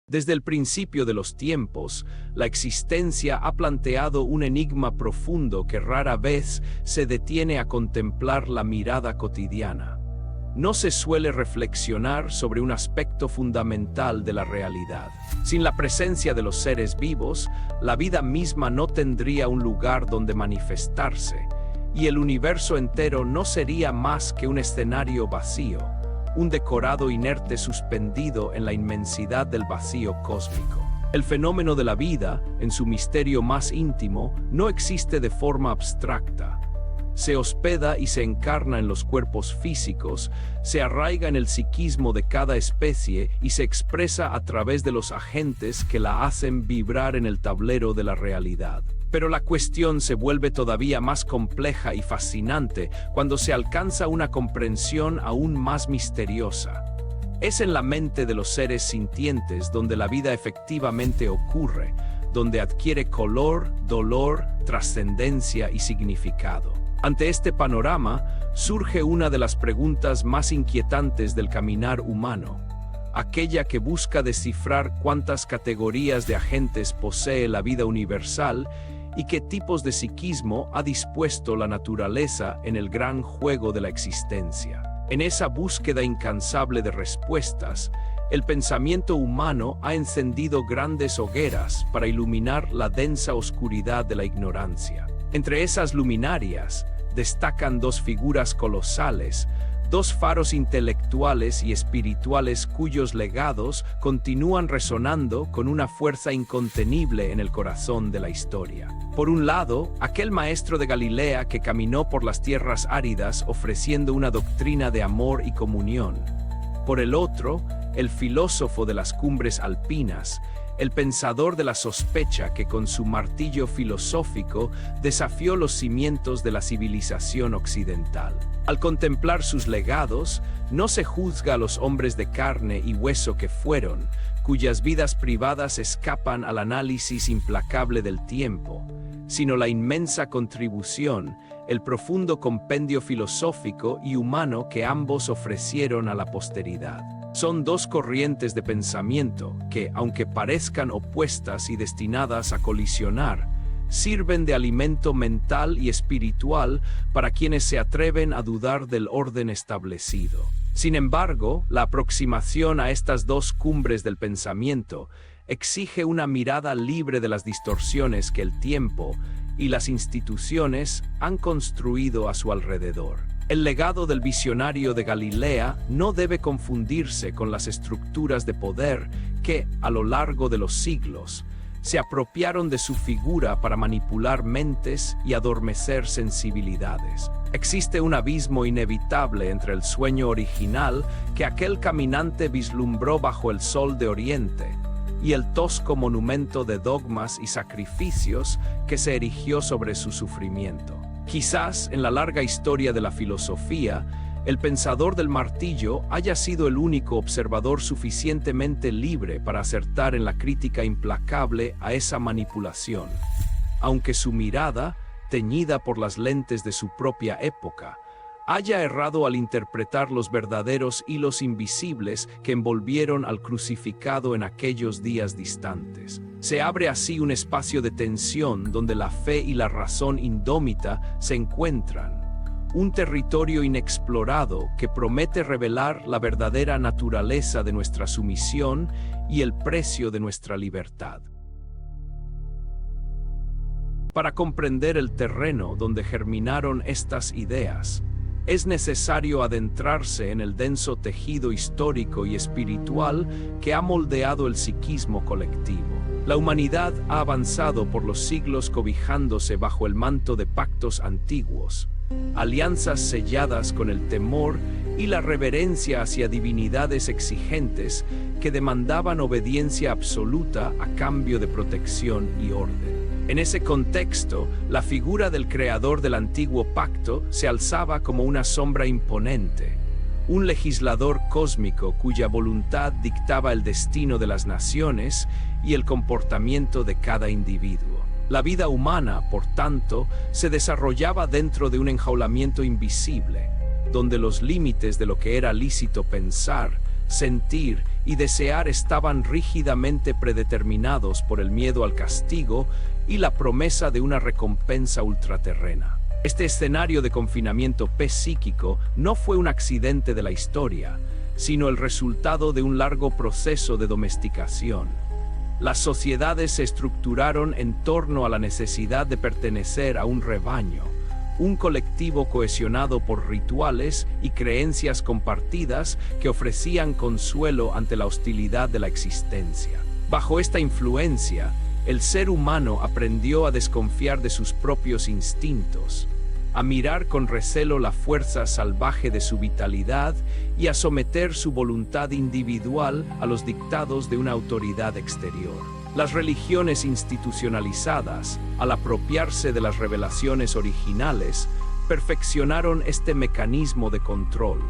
Desde el principio de los tiempos, la existencia ha planteado un enigma profundo que rara vez se detiene a contemplar la mirada cotidiana. No se suele reflexionar sobre un aspecto fundamental de la realidad. Sin la presencia de los seres vivos, la vida misma no tendría un lugar donde manifestarse, y el universo entero no sería más que un escenario vacío, un decorado inerte suspendido en la inmensidad del vacío cósmico. El fenómeno de la vida, en su misterio más íntimo, no existe de forma abstracta. Se hospeda y se encarna en los cuerpos físicos, se arraiga en el psiquismo de cada especie y se expresa a través de los agentes que la hacen vibrar en el tablero de la realidad. Pero la cuestión se vuelve todavía más compleja y fascinante cuando se alcanza una comprensión aún más misteriosa. Es en la mente de los seres sintientes donde la vida efectivamente ocurre, donde adquiere color, dolor, trascendencia y significado. Ante este panorama, surge una de las preguntas más inquietantes del caminar humano, aquella que busca descifrar cuántas categorías de agentes posee la vida universal y qué tipos de psiquismo ha dispuesto la naturaleza en el gran juego de la existencia. En esa búsqueda incansable de respuestas, el pensamiento humano ha encendido grandes hogueras para iluminar la densa oscuridad de la ignorancia. Entre esas luminarias destacan dos figuras colosales, dos faros intelectuales y espirituales cuyos legados continúan resonando con una fuerza incontenible en el corazón de la historia. Por un lado, aquel maestro de Galilea que caminó por las tierras áridas ofreciendo una doctrina de amor y comunión. Por el otro, el filósofo de las cumbres alpinas, el pensador de la sospecha que con su martillo filosófico desafió los cimientos de la civilización occidental. Al contemplar sus legados, no se juzga a los hombres de carne y hueso que fueron, cuyas vidas privadas escapan al análisis implacable del tiempo, sino la inmensa contribución, el profundo compendio filosófico y humano que ambos ofrecieron a la posteridad. Son dos corrientes de pensamiento que, aunque parezcan opuestas y destinadas a colisionar, sirven de alimento mental y espiritual para quienes se atreven a dudar del orden establecido. Sin embargo, la aproximación a estas dos cumbres del pensamiento exige una mirada libre de las distorsiones que el tiempo y las instituciones han construido a su alrededor. El legado del visionario de Galilea no debe confundirse con las estructuras de poder que, a lo largo de los siglos, se apropiaron de su figura para manipular mentes y adormecer sensibilidades. Existe un abismo inevitable entre el sueño original que aquel caminante vislumbró bajo el sol de Oriente y el tosco monumento de dogmas y sacrificios que se erigió sobre su sufrimiento. Quizás, en la larga historia de la filosofía, el pensador del martillo haya sido el único observador suficientemente libre para acertar en la crítica implacable a esa manipulación, aunque su mirada, teñida por las lentes de su propia época, haya errado al interpretar los verdaderos hilos invisibles que envolvieron al crucificado en aquellos días distantes. Se abre así un espacio de tensión donde la fe y la razón indómita se encuentran, un territorio inexplorado que promete revelar la verdadera naturaleza de nuestra sumisión y el precio de nuestra libertad. Para comprender el terreno donde germinaron estas ideas, es necesario adentrarse en el denso tejido histórico y espiritual que ha moldeado el psiquismo colectivo. La humanidad ha avanzado por los siglos cobijándose bajo el manto de pactos antiguos, alianzas selladas con el temor y la reverencia hacia divinidades exigentes que demandaban obediencia absoluta a cambio de protección y orden. En ese contexto, la figura del creador del antiguo pacto se alzaba como una sombra imponente, un legislador cósmico cuya voluntad dictaba el destino de las naciones y el comportamiento de cada individuo. La vida humana, por tanto, se desarrollaba dentro de un enjaulamiento invisible, donde los límites de lo que era lícito pensar, sentir y desear estaban rígidamente predeterminados por el miedo al castigo y la promesa de una recompensa ultraterrena. Este escenario de confinamiento psíquico no fue un accidente de la historia, sino el resultado de un largo proceso de domesticación. Las sociedades se estructuraron en torno a la necesidad de pertenecer a un rebaño, un colectivo cohesionado por rituales y creencias compartidas que ofrecían consuelo ante la hostilidad de la existencia. Bajo esta influencia, el ser humano aprendió a desconfiar de sus propios instintos, a mirar con recelo la fuerza salvaje de su vitalidad y a someter su voluntad individual a los dictados de una autoridad exterior. Las religiones institucionalizadas, al apropiarse de las revelaciones originales, perfeccionaron este mecanismo de control,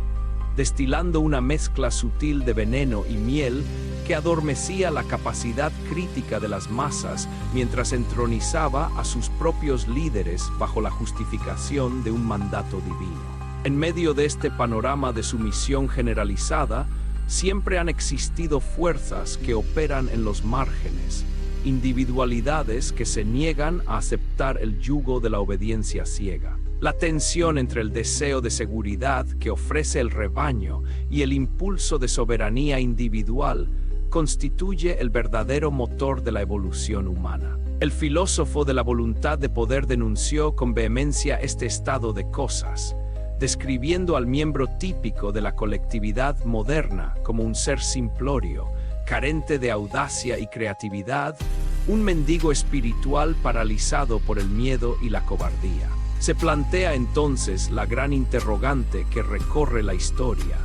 destilando una mezcla sutil de veneno y miel que adormecía la capacidad crítica de las masas mientras entronizaba a sus propios líderes bajo la justificación de un mandato divino. En medio de este panorama de sumisión generalizada, siempre han existido fuerzas que operan en los márgenes, individualidades que se niegan a aceptar el yugo de la obediencia ciega. La tensión entre el deseo de seguridad que ofrece el rebaño y el impulso de soberanía individual constituye el verdadero motor de la evolución humana. El filósofo de la voluntad de poder denunció con vehemencia este estado de cosas, describiendo al miembro típico de la colectividad moderna como un ser simplorio, carente de audacia y creatividad, un mendigo espiritual paralizado por el miedo y la cobardía. Se plantea entonces la gran interrogante que recorre la historia.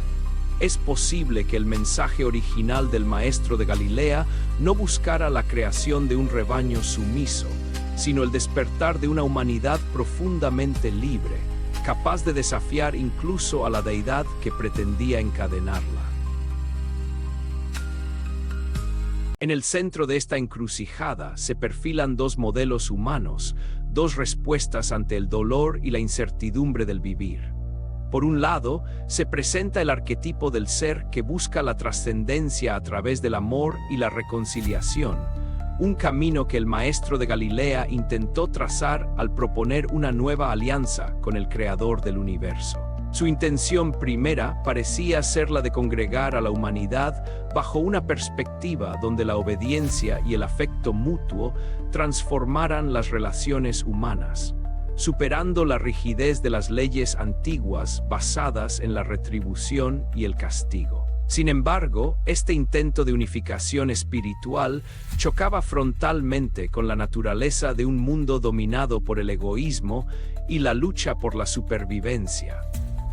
¿Es posible que el mensaje original del Maestro de Galilea no buscara la creación de un rebaño sumiso, sino el despertar de una humanidad profundamente libre, capaz de desafiar incluso a la deidad que pretendía encadenarla? En el centro de esta encrucijada se perfilan dos modelos humanos, dos respuestas ante el dolor y la incertidumbre del vivir. Por un lado, se presenta el arquetipo del ser que busca la trascendencia a través del amor y la reconciliación, un camino que el Maestro de Galilea intentó trazar al proponer una nueva alianza con el Creador del universo. Su intención primera parecía ser la de congregar a la humanidad bajo una perspectiva donde la obediencia y el afecto mutuo transformaran las relaciones humanas, superando la rigidez de las leyes antiguas basadas en la retribución y el castigo. Sin embargo, este intento de unificación espiritual chocaba frontalmente con la naturaleza de un mundo dominado por el egoísmo y la lucha por la supervivencia,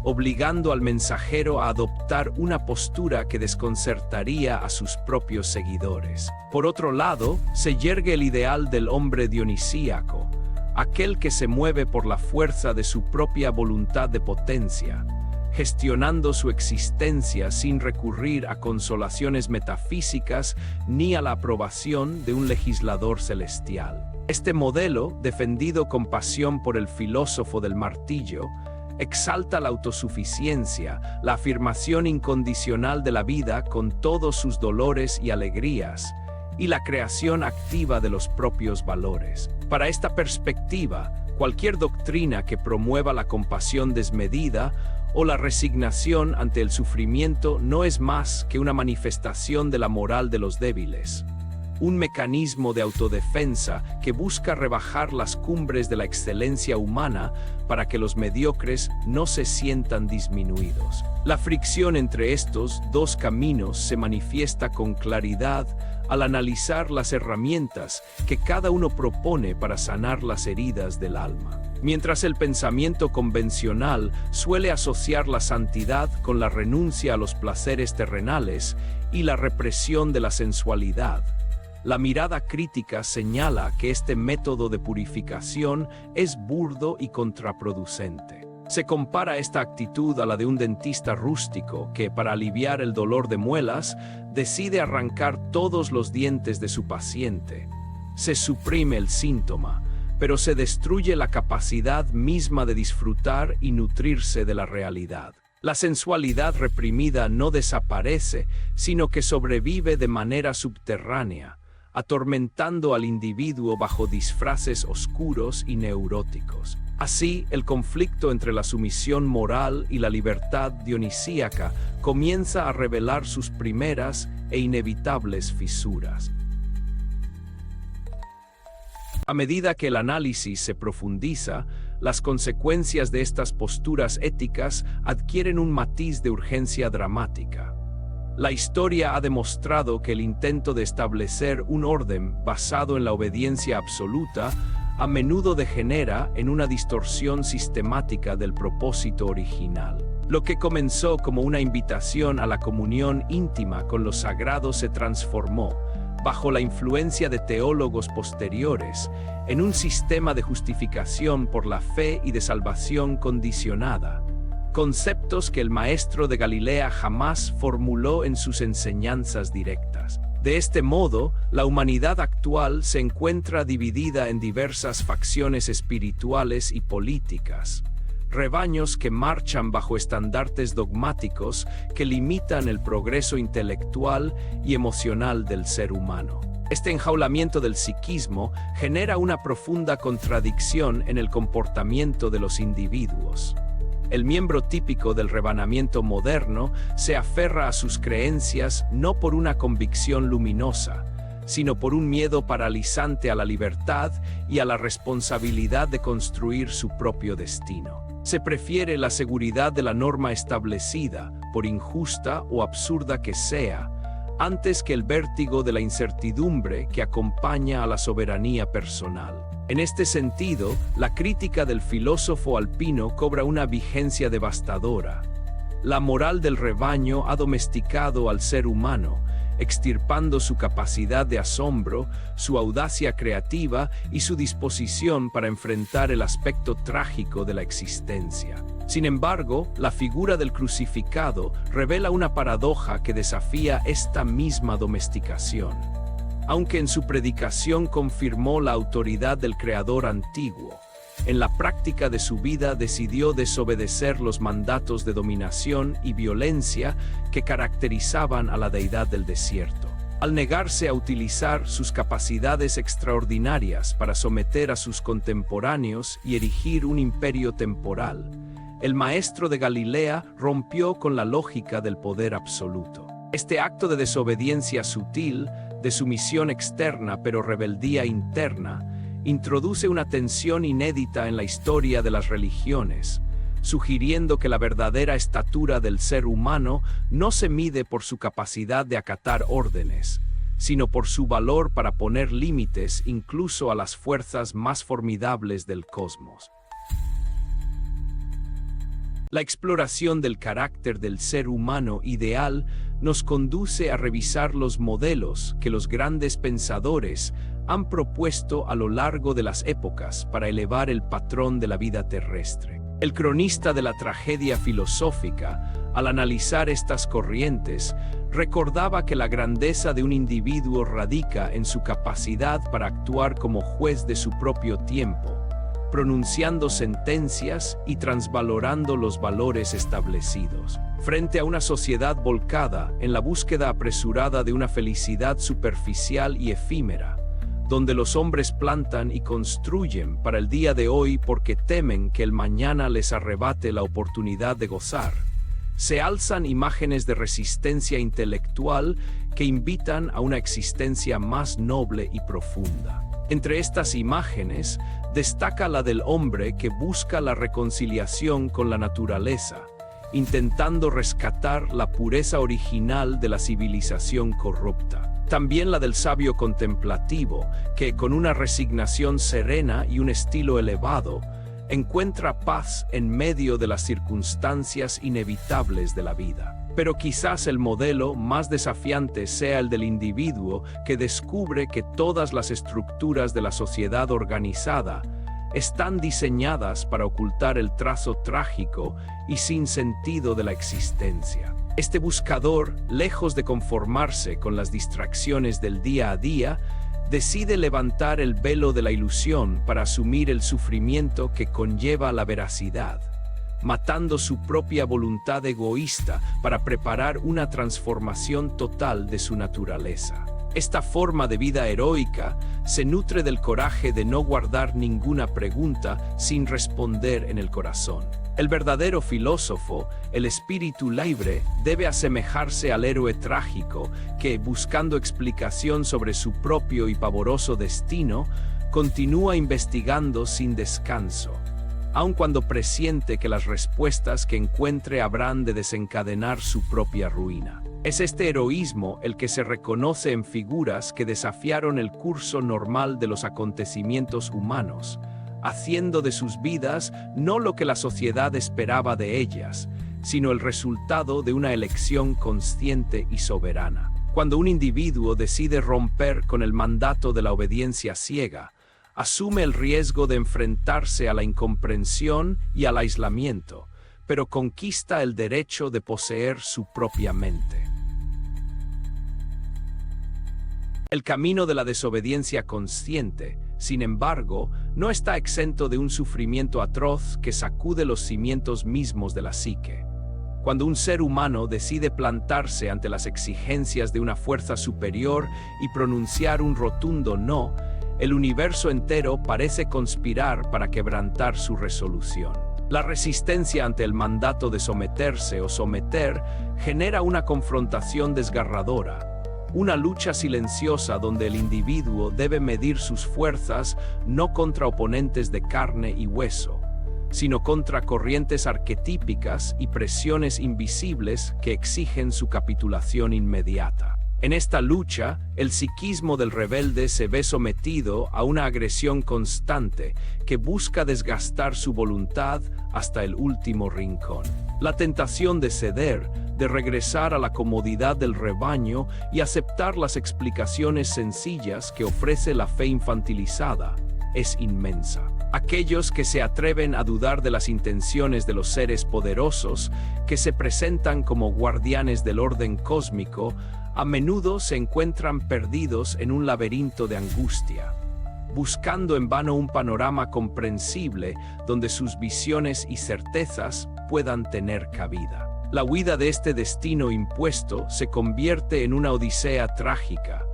obligando al mensajero a adoptar una postura que desconcertaría a sus propios seguidores. Por otro lado, se yergue el ideal del hombre dionisíaco, aquel que se mueve por la fuerza de su propia voluntad de potencia, gestionando su existencia sin recurrir a consolaciones metafísicas ni a la aprobación de un legislador celestial. Este modelo, defendido con pasión por el filósofo del martillo, exalta la autosuficiencia, la afirmación incondicional de la vida con todos sus dolores y alegrías, y la creación activa de los propios valores. Para esta perspectiva, cualquier doctrina que promueva la compasión desmedida o la resignación ante el sufrimiento no es más que una manifestación de la moral de los débiles, un mecanismo de autodefensa que busca rebajar las cumbres de la excelencia humana para que los mediocres no se sientan disminuidos. La fricción entre estos dos caminos se manifiesta con claridad al analizar las herramientas que cada uno propone para sanar las heridas del alma. Mientras el pensamiento convencional suele asociar la santidad con la renuncia a los placeres terrenales y la represión de la sensualidad, la mirada crítica señala que este método de purificación es burdo y contraproducente. Se compara esta actitud a la de un dentista rústico que, para aliviar el dolor de muelas, decide arrancar todos los dientes de su paciente. Se suprime el síntoma, pero se destruye la capacidad misma de disfrutar y nutrirse de la realidad. La sensualidad reprimida no desaparece, sino que sobrevive de manera subterránea, atormentando al individuo bajo disfraces oscuros y neuróticos. Así, el conflicto entre la sumisión moral y la libertad dionisíaca comienza a revelar sus primeras e inevitables fisuras. A medida que el análisis se profundiza, las consecuencias de estas posturas éticas adquieren un matiz de urgencia dramática. La historia ha demostrado que el intento de establecer un orden basado en la obediencia absoluta a menudo degenera en una distorsión sistemática del propósito original. Lo que comenzó como una invitación a la comunión íntima con lo sagrado se transformó, bajo la influencia de teólogos posteriores, en un sistema de justificación por la fe y de salvación condicionada, conceptos que el maestro de Galilea jamás formuló en sus enseñanzas directas. De este modo, la humanidad actual se encuentra dividida en diversas facciones espirituales y políticas, rebaños que marchan bajo estandartes dogmáticos que limitan el progreso intelectual y emocional del ser humano. Este enjaulamiento del psiquismo genera una profunda contradicción en el comportamiento de los individuos. El miembro típico del rebanamiento moderno se aferra a sus creencias no por una convicción luminosa, sino por un miedo paralizante a la libertad y a la responsabilidad de construir su propio destino. Se prefiere la seguridad de la norma establecida, por injusta o absurda que sea, antes que el vértigo de la incertidumbre que acompaña a la soberanía personal. En este sentido, la crítica del filósofo alpino cobra una vigencia devastadora. La moral del rebaño ha domesticado al ser humano, extirpando su capacidad de asombro, su audacia creativa y su disposición para enfrentar el aspecto trágico de la existencia. Sin embargo, la figura del crucificado revela una paradoja que desafía esta misma domesticación. Aunque en su predicación confirmó la autoridad del Creador antiguo, en la práctica de su vida decidió desobedecer los mandatos de dominación y violencia que caracterizaban a la deidad del desierto. Al negarse a utilizar sus capacidades extraordinarias para someter a sus contemporáneos y erigir un imperio temporal, el maestro de Galilea rompió con la lógica del poder absoluto. Este acto de desobediencia sutil, de sumisión externa pero rebeldía interna, introduce una tensión inédita en la historia de las religiones, sugiriendo que la verdadera estatura del ser humano no se mide por su capacidad de acatar órdenes, sino por su valor para poner límites incluso a las fuerzas más formidables del cosmos. La exploración del carácter del ser humano ideal nos conduce a revisar los modelos que los grandes pensadores han propuesto a lo largo de las épocas para elevar el patrón de la vida terrestre. El cronista de la tragedia filosófica, al analizar estas corrientes, recordaba que la grandeza de un individuo radica en su capacidad para actuar como juez de su propio tiempo, pronunciando sentencias y transvalorando los valores establecidos. Frente a una sociedad volcada en la búsqueda apresurada de una felicidad superficial y efímera, donde los hombres plantan y construyen para el día de hoy porque temen que el mañana les arrebate la oportunidad de gozar, se alzan imágenes de resistencia intelectual que invitan a una existencia más noble y profunda. Entre estas imágenes, destaca la del hombre que busca la reconciliación con la naturaleza, intentando rescatar la pureza original de la civilización corrupta. También la del sabio contemplativo, que con una resignación serena y un estilo elevado, encuentra paz en medio de las circunstancias inevitables de la vida. Pero quizás el modelo más desafiante sea el del individuo que descubre que todas las estructuras de la sociedad organizada están diseñadas para ocultar el trazo trágico y sin sentido de la existencia. Este buscador, lejos de conformarse con las distracciones del día a día, decide levantar el velo de la ilusión para asumir el sufrimiento que conlleva la veracidad, matando su propia voluntad egoísta para preparar una transformación total de su naturaleza. Esta forma de vida heroica se nutre del coraje de no guardar ninguna pregunta sin responder en el corazón. El verdadero filósofo, el espíritu libre, debe asemejarse al héroe trágico que, buscando explicación sobre su propio y pavoroso destino, continúa investigando sin descanso, aun cuando presiente que las respuestas que encuentre habrán de desencadenar su propia ruina. Es este heroísmo el que se reconoce en figuras que desafiaron el curso normal de los acontecimientos humanos, haciendo de sus vidas no lo que la sociedad esperaba de ellas, sino el resultado de una elección consciente y soberana. Cuando un individuo decide romper con el mandato de la obediencia ciega, asume el riesgo de enfrentarse a la incomprensión y al aislamiento, pero conquista el derecho de poseer su propia mente. El camino de la desobediencia consciente, sin embargo, no está exento de un sufrimiento atroz que sacude los cimientos mismos de la psique. Cuando un ser humano decide plantarse ante las exigencias de una fuerza superior y pronunciar un rotundo no, el universo entero parece conspirar para quebrantar su resolución. La resistencia ante el mandato de someterse o someter genera una confrontación desgarradora, una lucha silenciosa donde el individuo debe medir sus fuerzas no contra oponentes de carne y hueso, sino contra corrientes arquetípicas y presiones invisibles que exigen su capitulación inmediata. En esta lucha, el psiquismo del rebelde se ve sometido a una agresión constante que busca desgastar su voluntad hasta el último rincón. La tentación de ceder, de regresar a la comodidad del rebaño y aceptar las explicaciones sencillas que ofrece la fe infantilizada, es inmensa. Aquellos que se atreven a dudar de las intenciones de los seres poderosos, que se presentan como guardianes del orden cósmico, a menudo se encuentran perdidos en un laberinto de angustia, buscando en vano un panorama comprensible donde sus visiones y certezas puedan tener cabida. La huida de este destino impuesto se convierte en una odisea trágica,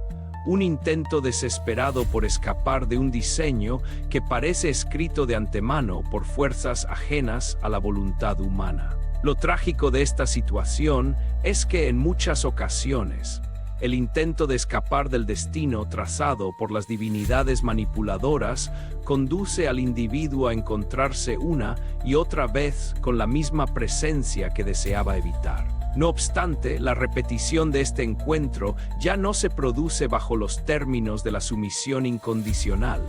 un intento desesperado por escapar de un diseño que parece escrito de antemano por fuerzas ajenas a la voluntad humana. Lo trágico de esta situación es que en muchas ocasiones, el intento de escapar del destino trazado por las divinidades manipuladoras conduce al individuo a encontrarse una y otra vez con la misma presencia que deseaba evitar. No obstante, la repetición de este encuentro ya no se produce bajo los términos de la sumisión incondicional,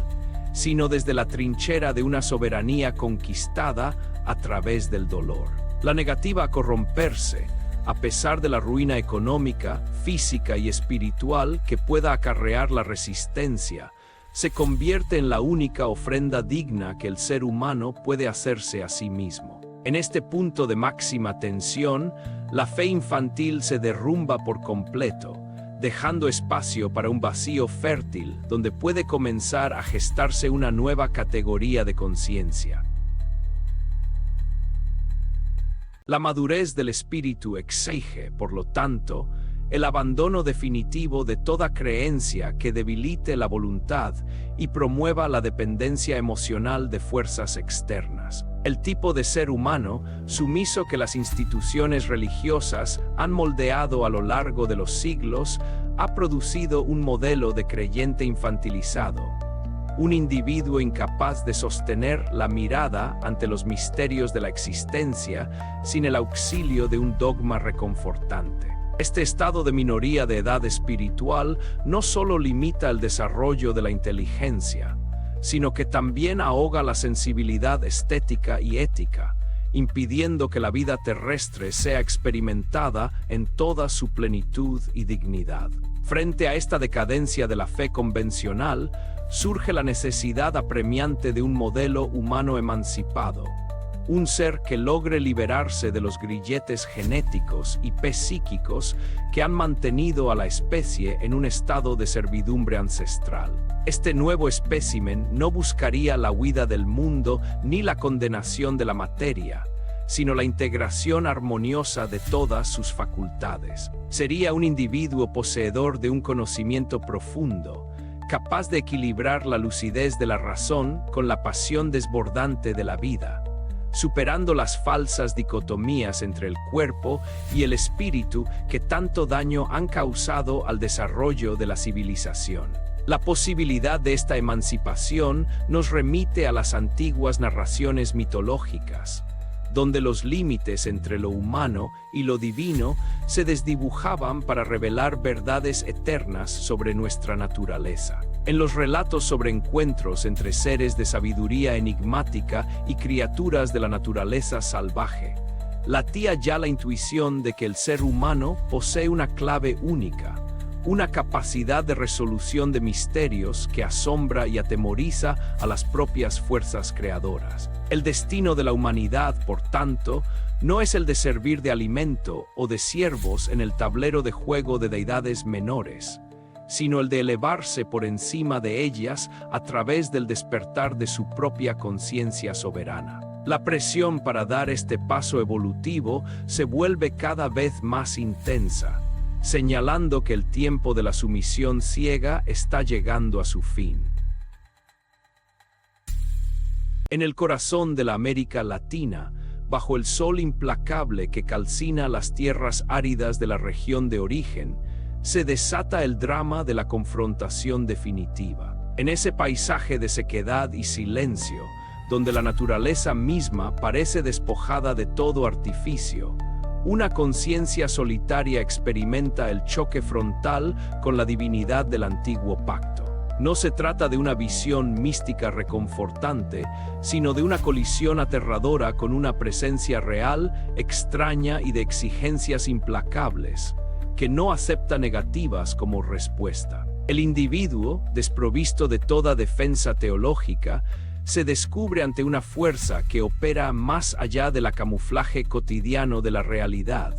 sino desde la trinchera de una soberanía conquistada a través del dolor. La negativa a corromperse, a pesar de la ruina económica, física y espiritual que pueda acarrear la resistencia, se convierte en la única ofrenda digna que el ser humano puede hacerse a sí mismo. En este punto de máxima tensión, la fe infantil se derrumba por completo, dejando espacio para un vacío fértil donde puede comenzar a gestarse una nueva categoría de conciencia. La madurez del espíritu exige, por lo tanto, el abandono definitivo de toda creencia que debilite la voluntad y promueva la dependencia emocional de fuerzas externas. El tipo de ser humano, sumiso que las instituciones religiosas han moldeado a lo largo de los siglos, ha producido un modelo de creyente infantilizado, un individuo incapaz de sostener la mirada ante los misterios de la existencia sin el auxilio de un dogma reconfortante. Este estado de minoría de edad espiritual no solo limita el desarrollo de la inteligencia, sino que también ahoga la sensibilidad estética y ética, impidiendo que la vida terrestre sea experimentada en toda su plenitud y dignidad. Frente a esta decadencia de la fe convencional, surge la necesidad apremiante de un modelo humano emancipado, un ser que logre liberarse de los grilletes genéticos y psíquicos que han mantenido a la especie en un estado de servidumbre ancestral. Este nuevo espécimen no buscaría la huida del mundo ni la condenación de la materia, sino la integración armoniosa de todas sus facultades. Sería un individuo poseedor de un conocimiento profundo, capaz de equilibrar la lucidez de la razón con la pasión desbordante de la vida, superando las falsas dicotomías entre el cuerpo y el espíritu que tanto daño han causado al desarrollo de la civilización. La posibilidad de esta emancipación nos remite a las antiguas narraciones mitológicas, donde los límites entre lo humano y lo divino se desdibujaban para revelar verdades eternas sobre nuestra naturaleza. En los relatos sobre encuentros entre seres de sabiduría enigmática y criaturas de la naturaleza salvaje, latía ya la intuición de que el ser humano posee una clave única, una capacidad de resolución de misterios que asombra y atemoriza a las propias fuerzas creadoras. El destino de la humanidad, por tanto, no es el de servir de alimento o de siervos en el tablero de juego de deidades menores, sino el de elevarse por encima de ellas a través del despertar de su propia conciencia soberana. La presión para dar este paso evolutivo se vuelve cada vez más intensa, señalando que el tiempo de la sumisión ciega está llegando a su fin. En el corazón de la América Latina, bajo el sol implacable que calcina las tierras áridas de la región de origen, se desata el drama de la confrontación definitiva. En ese paisaje de sequedad y silencio, donde la naturaleza misma parece despojada de todo artificio, una conciencia solitaria experimenta el choque frontal con la divinidad del antiguo pacto. No se trata de una visión mística reconfortante, sino de una colisión aterradora con una presencia real, extraña y de exigencias implacables, que no acepta negativas como respuesta. El individuo, desprovisto de toda defensa teológica, se descubre ante una fuerza que opera más allá del camuflaje cotidiano de la realidad,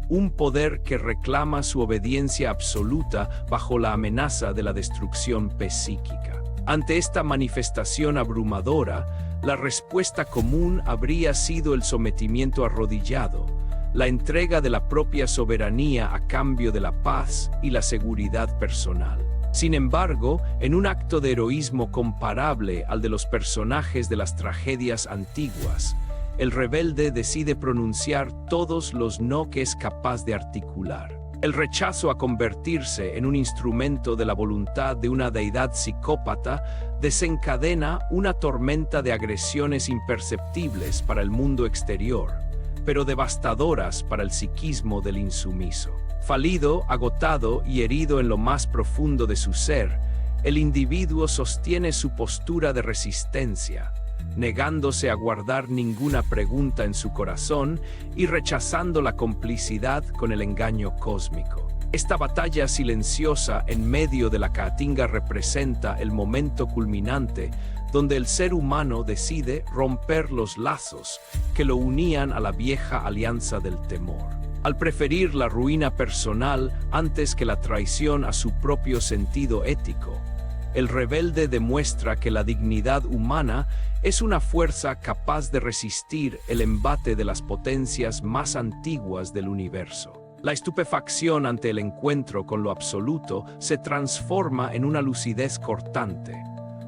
un poder que reclama su obediencia absoluta bajo la amenaza de la destrucción psíquica. Ante esta manifestación abrumadora, la respuesta común habría sido el sometimiento arrodillado, la entrega de la propia soberanía a cambio de la paz y la seguridad personal. Sin embargo, en un acto de heroísmo comparable al de los personajes de las tragedias antiguas, el rebelde decide pronunciar todos los no que es capaz de articular. El rechazo a convertirse en un instrumento de la voluntad de una deidad psicópata desencadena una tormenta de agresiones imperceptibles para el mundo exterior, pero devastadoras para el psiquismo del insumiso. Falido, agotado y herido en lo más profundo de su ser, el individuo sostiene su postura de resistencia, negándose a guardar ninguna pregunta en su corazón y rechazando la complicidad con el engaño cósmico. Esta batalla silenciosa en medio de la caatinga representa el momento culminante donde el ser humano decide romper los lazos que lo unían a la vieja alianza del temor. Al preferir la ruina personal antes que la traición a su propio sentido ético, el rebelde demuestra que la dignidad humana es una fuerza capaz de resistir el embate de las potencias más antiguas del universo. La estupefacción ante el encuentro con lo absoluto se transforma en una lucidez cortante,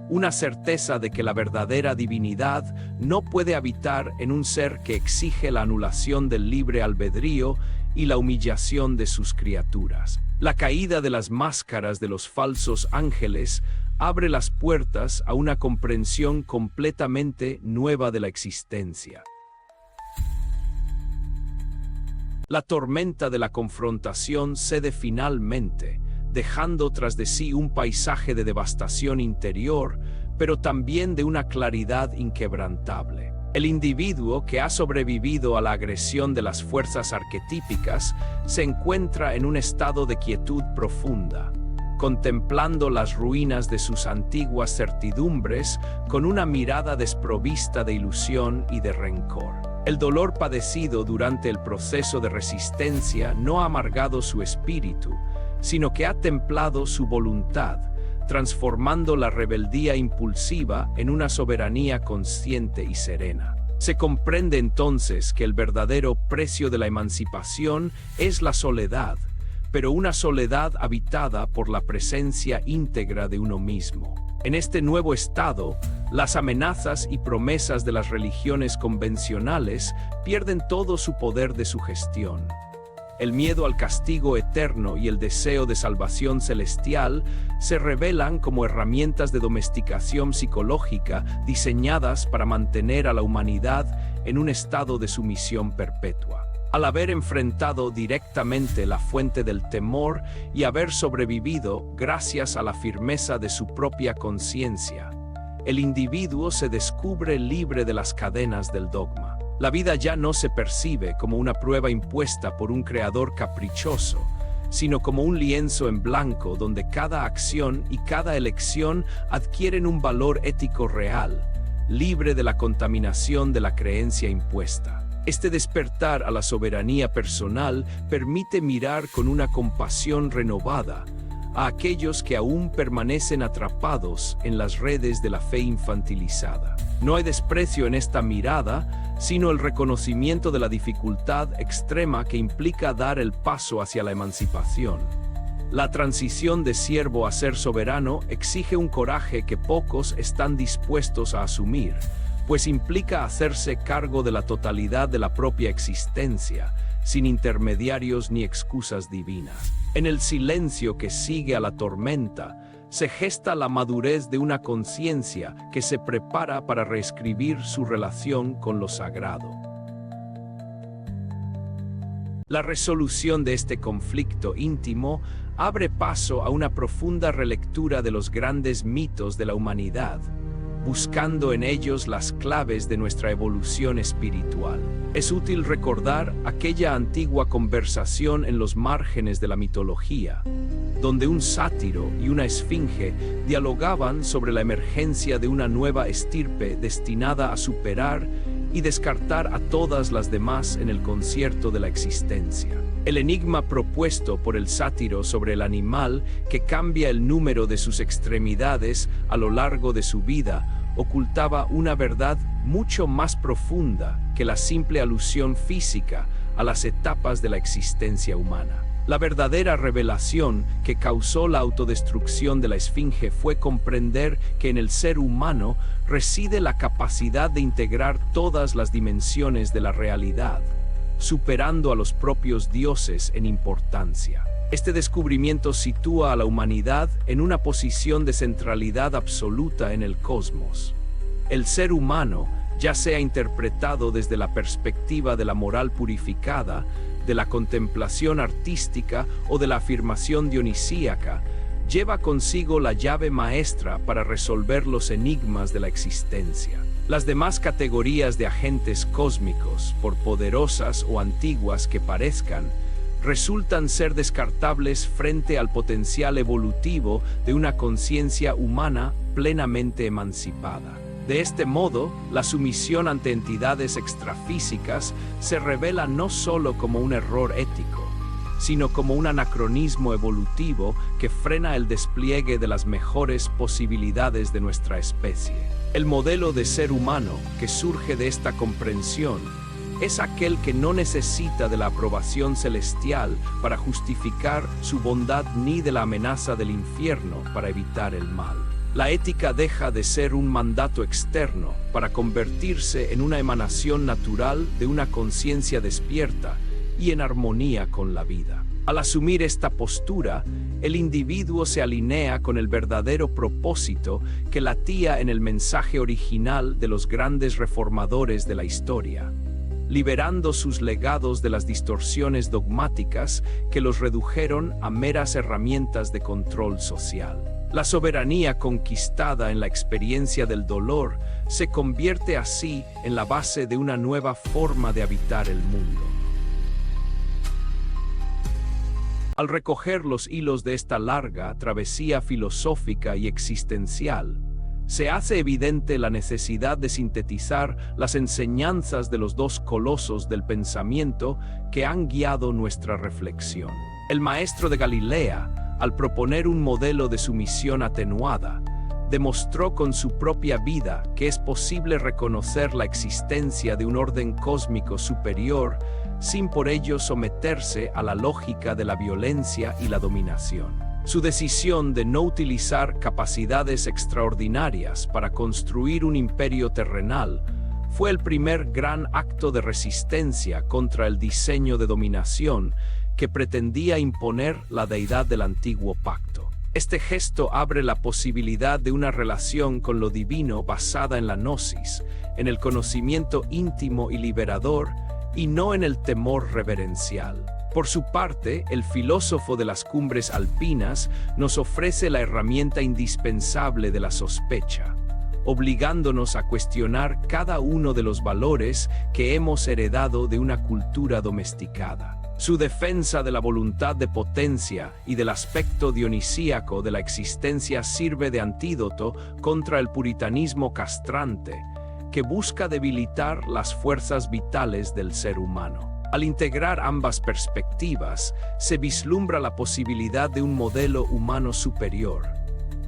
una certeza de que la verdadera divinidad no puede habitar en un ser que exige la anulación del libre albedrío y la humillación de sus criaturas. La caída de las máscaras de los falsos ángeles abre las puertas a una comprensión completamente nueva de la existencia. La tormenta de la confrontación cede finalmente, dejando tras de sí un paisaje de devastación interior, pero también de una claridad inquebrantable. El individuo que ha sobrevivido a la agresión de las fuerzas arquetípicas se encuentra en un estado de quietud profunda, contemplando las ruinas de sus antiguas certidumbres con una mirada desprovista de ilusión y de rencor. El dolor padecido durante el proceso de resistencia no ha amargado su espíritu, sino que ha templado su voluntad, transformando la rebeldía impulsiva en una soberanía consciente y serena. Se comprende entonces que el verdadero precio de la emancipación es la soledad, pero una soledad habitada por la presencia íntegra de uno mismo. En este nuevo estado, las amenazas y promesas de las religiones convencionales pierden todo su poder de sugestión. El miedo al castigo eterno y el deseo de salvación celestial se revelan como herramientas de domesticación psicológica diseñadas para mantener a la humanidad en un estado de sumisión perpetua. Al haber enfrentado directamente la fuente del temor y haber sobrevivido gracias a la firmeza de su propia conciencia, el individuo se descubre libre de las cadenas del dogma. La vida ya no se percibe como una prueba impuesta por un creador caprichoso, sino como un lienzo en blanco donde cada acción y cada elección adquieren un valor ético real, libre de la contaminación de la creencia impuesta. Este despertar a la soberanía personal permite mirar con una compasión renovada a aquellos que aún permanecen atrapados en las redes de la fe infantilizada. No hay desprecio en esta mirada, sino el reconocimiento de la dificultad extrema que implica dar el paso hacia la emancipación. La transición de siervo a ser soberano exige un coraje que pocos están dispuestos a asumir, pues implica hacerse cargo de la totalidad de la propia existencia, sin intermediarios ni excusas divinas. En el silencio que sigue a la tormenta, se gesta la madurez de una conciencia que se prepara para reescribir su relación con lo sagrado. La resolución de este conflicto íntimo abre paso a una profunda relectura de los grandes mitos de la humanidad, buscando en ellos las claves de nuestra evolución espiritual. Es útil recordar aquella antigua conversación en los márgenes de la mitología, donde un sátiro y una esfinge dialogaban sobre la emergencia de una nueva estirpe destinada a superar y descartar a todas las demás en el concierto de la existencia. El enigma propuesto por el sátiro sobre el animal que cambia el número de sus extremidades a lo largo de su vida ocultaba una verdad mucho más profunda que la simple alusión física a las etapas de la existencia humana. La verdadera revelación que causó la autodestrucción de la esfinge fue comprender que en el ser humano reside la capacidad de integrar todas las dimensiones de la realidad, superando a los propios dioses en importancia. Este descubrimiento sitúa a la humanidad en una posición de centralidad absoluta en el cosmos. El ser humano, ya sea interpretado desde la perspectiva de la moral purificada, de la contemplación artística o de la afirmación dionisíaca, lleva consigo la llave maestra para resolver los enigmas de la existencia. Las demás categorías de agentes cósmicos, por poderosas o antiguas que parezcan, resultan ser descartables frente al potencial evolutivo de una conciencia humana plenamente emancipada. De este modo, la sumisión ante entidades extrafísicas se revela no solo como un error ético, sino como un anacronismo evolutivo que frena el despliegue de las mejores posibilidades de nuestra especie. El modelo de ser humano que surge de esta comprensión es aquel que no necesita de la aprobación celestial para justificar su bondad ni de la amenaza del infierno para evitar el mal. La ética deja de ser un mandato externo para convertirse en una emanación natural de una conciencia despierta y en armonía con la vida. Al asumir esta postura, el individuo se alinea con el verdadero propósito que latía en el mensaje original de los grandes reformadores de la historia, liberando sus legados de las distorsiones dogmáticas que los redujeron a meras herramientas de control social. La soberanía conquistada en la experiencia del dolor se convierte así en la base de una nueva forma de habitar el mundo. Al recoger los hilos de esta larga travesía filosófica y existencial, se hace evidente la necesidad de sintetizar las enseñanzas de los dos colosos del pensamiento que han guiado nuestra reflexión. El maestro de Galilea, al proponer un modelo de sumisión atenuada, demostró con su propia vida que es posible reconocer la existencia de un orden cósmico superior sin por ello someterse a la lógica de la violencia y la dominación. Su decisión de no utilizar capacidades extraordinarias para construir un imperio terrenal fue el primer gran acto de resistencia contra el diseño de dominación que pretendía imponer la deidad del antiguo pacto. Este gesto abre la posibilidad de una relación con lo divino basada en la gnosis, en el conocimiento íntimo y liberador, y no en el temor reverencial. Por su parte, el filósofo de las cumbres alpinas nos ofrece la herramienta indispensable de la sospecha, obligándonos a cuestionar cada uno de los valores que hemos heredado de una cultura domesticada. Su defensa de la voluntad de potencia y del aspecto dionisíaco de la existencia sirve de antídoto contra el puritanismo castrante, que busca debilitar las fuerzas vitales del ser humano. Al integrar ambas perspectivas, se vislumbra la posibilidad de un modelo humano superior,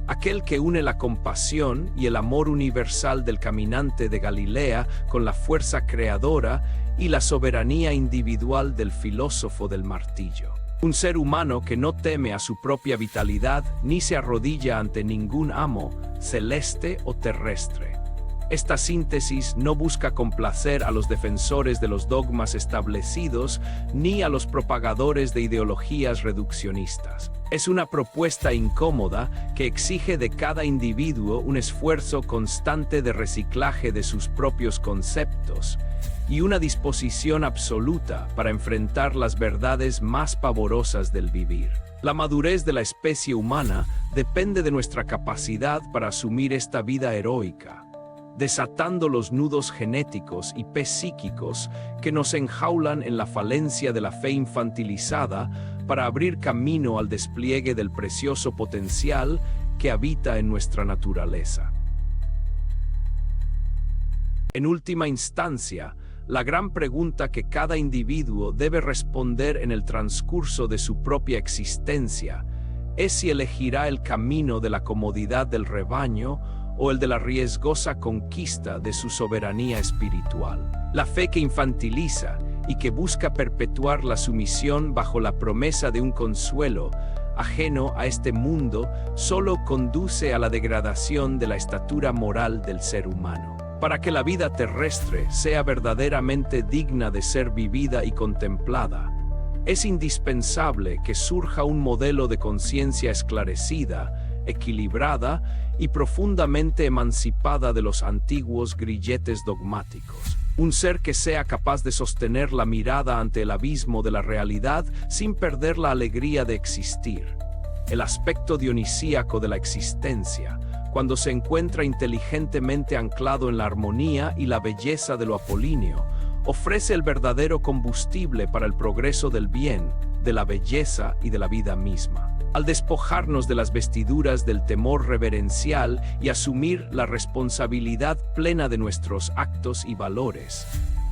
aquel que une la compasión y el amor universal del caminante de Galilea con la fuerza creadora y la soberanía individual del filósofo del martillo. Un ser humano que no teme a su propia vitalidad ni se arrodilla ante ningún amo, celeste o terrestre. Esta síntesis no busca complacer a los defensores de los dogmas establecidos ni a los propagadores de ideologías reduccionistas. Es una propuesta incómoda que exige de cada individuo un esfuerzo constante de reciclaje de sus propios conceptos y una disposición absoluta para enfrentar las verdades más pavorosas del vivir. La madurez de la especie humana depende de nuestra capacidad para asumir esta vida heroica, desatando los nudos genéticos y psíquicos que nos enjaulan en la falencia de la fe infantilizada para abrir camino al despliegue del precioso potencial que habita en nuestra naturaleza. En última instancia, la gran pregunta que cada individuo debe responder en el transcurso de su propia existencia es si elegirá el camino de la comodidad del rebaño o el de la riesgosa conquista de su soberanía espiritual. La fe que infantiliza y que busca perpetuar la sumisión bajo la promesa de un consuelo ajeno a este mundo solo conduce a la degradación de la estatura moral del ser humano. Para que la vida terrestre sea verdaderamente digna de ser vivida y contemplada, es indispensable que surja un modelo de conciencia esclarecida, equilibrada y profundamente emancipada de los antiguos grilletes dogmáticos. Un ser que sea capaz de sostener la mirada ante el abismo de la realidad sin perder la alegría de existir. El aspecto dionisíaco de la existencia, cuando se encuentra inteligentemente anclado en la armonía y la belleza de lo apolíneo, ofrece el verdadero combustible para el progreso del bien, de la belleza y de la vida misma. Al despojarnos de las vestiduras del temor reverencial y asumir la responsabilidad plena de nuestros actos y valores,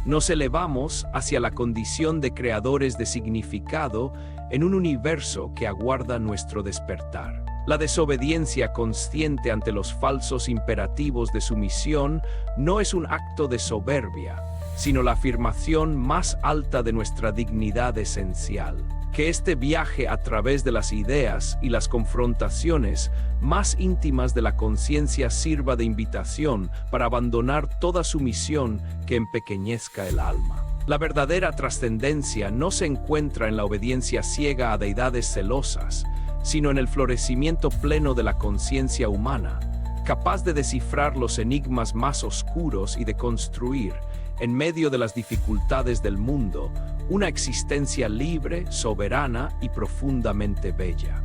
nos elevamos hacia la condición de creadores de significado en un universo que aguarda nuestro despertar. La desobediencia consciente ante los falsos imperativos de sumisión no es un acto de soberbia, sino la afirmación más alta de nuestra dignidad esencial. Que este viaje a través de las ideas y las confrontaciones más íntimas de la conciencia sirva de invitación para abandonar toda sumisión que empequeñezca el alma. La verdadera trascendencia no se encuentra en la obediencia ciega a deidades celosas, sino en el florecimiento pleno de la conciencia humana, capaz de descifrar los enigmas más oscuros y de construir, en medio de las dificultades del mundo, una existencia libre, soberana y profundamente bella.